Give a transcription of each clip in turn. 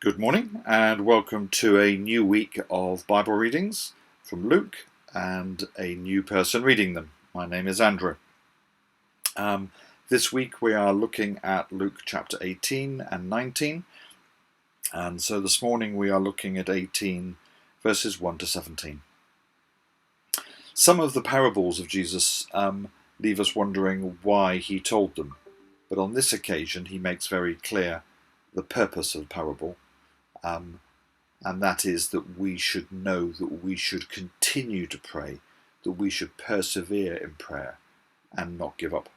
Good morning and welcome to a new week of Bible readings from Luke and a new person reading them. My name is Andrew. This week we are looking at Luke chapter 18 and 19, and so this morning we are looking at 18 verses 1 to 17. Some of the parables of Jesus leave us wondering why he told them, but on this occasion he makes very clear the purpose of the parable. And that is that we should know that we should continue to pray, that we should persevere in prayer and not give up.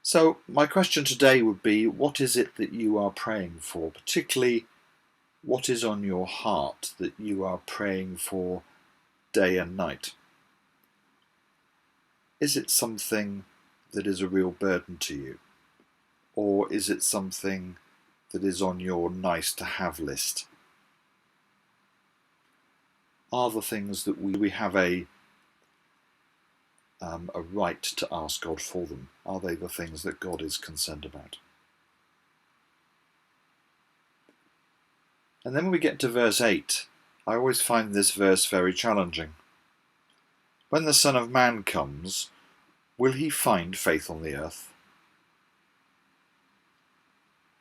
So my question today would be, what is it that you are praying for? Particularly, what is on your heart that you are praying for day and night? Is it something that is a real burden to you? Or is it something that is on your nice to have list? Are the things that we have a right to ask God for them? Are they the things that God is concerned about? And then when we get to verse 8, I always find this verse very challenging. When the Son of Man comes, will he find faith on the earth?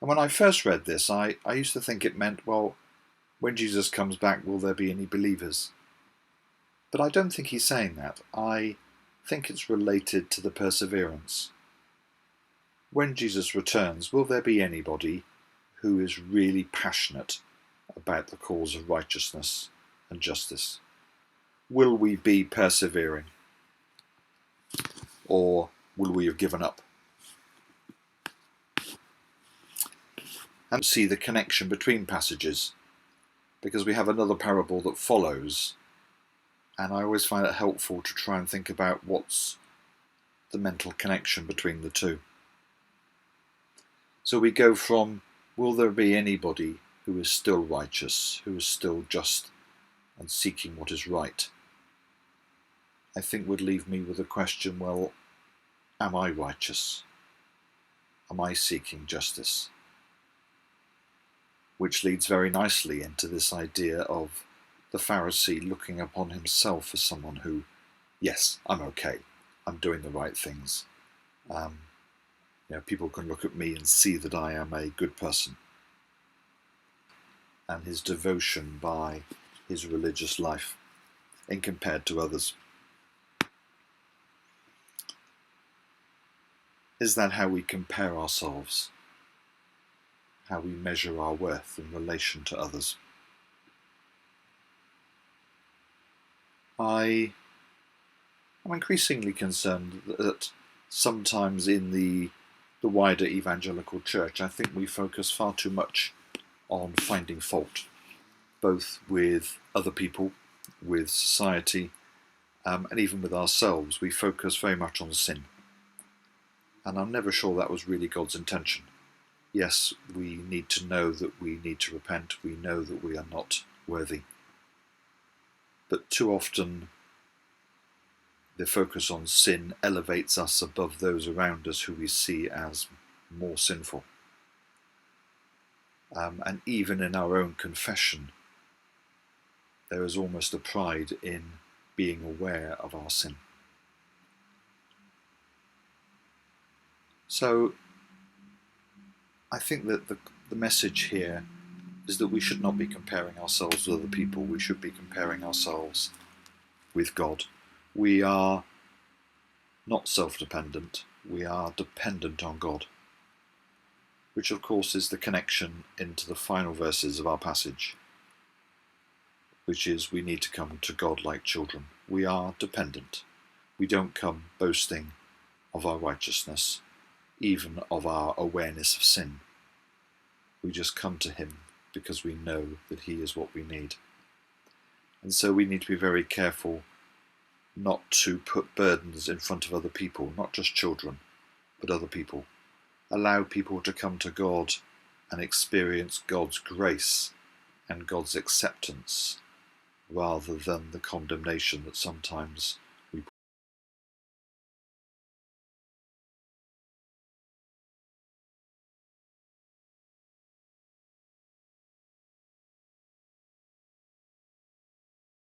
And when I first read this, I used to think it meant, well, when Jesus comes back, will there be any believers? But I don't think he's saying that. I think it's related to the perseverance. When Jesus returns, will there be anybody who is really passionate about the cause of righteousness and justice? Will we be persevering? Or will we have given up? And see the connection between passages, because we have another parable that follows, and I always find it helpful to try and think about what's the mental connection between the two. So we go from, will there be anybody who is still righteous, who is still just and seeking what is right? I think would leave me with a question, well, am I righteous? Am I seeking justice? Which leads very nicely into this idea of the Pharisee looking upon himself as someone who, yes, I'm okay, I'm doing the right things. People can look at me and see that I am a good person. And his devotion by his religious life in compared to others. Is that how we compare ourselves? How we measure our worth in relation to others? I am increasingly concerned that sometimes in the wider evangelical church, I think we focus far too much on finding fault, both with other people, with society, and even with ourselves. We focus very much on sin. And I'm never sure that was really God's intention. Yes, we need to know that we need to repent. We know that we are not worthy. But too often, the focus on sin elevates us above those around us who we see as more sinful. And even in our own confession, there is almost a pride in being aware of our sin. So, I think that the message here is that we should not be comparing ourselves with other people. We should be comparing ourselves with God. We are not self-dependent. We are dependent on God, which of course is the connection into the final verses of our passage, which is we need to come to God like children. We are dependent. We don't come boasting of our righteousness, even of our awareness of sin. We just come to him because we know that he is what we need. And so we need to be very careful not to put burdens in front of other people, not just children, but other people. Allow people to come to God and experience God's grace and God's acceptance, rather than the condemnation that sometimes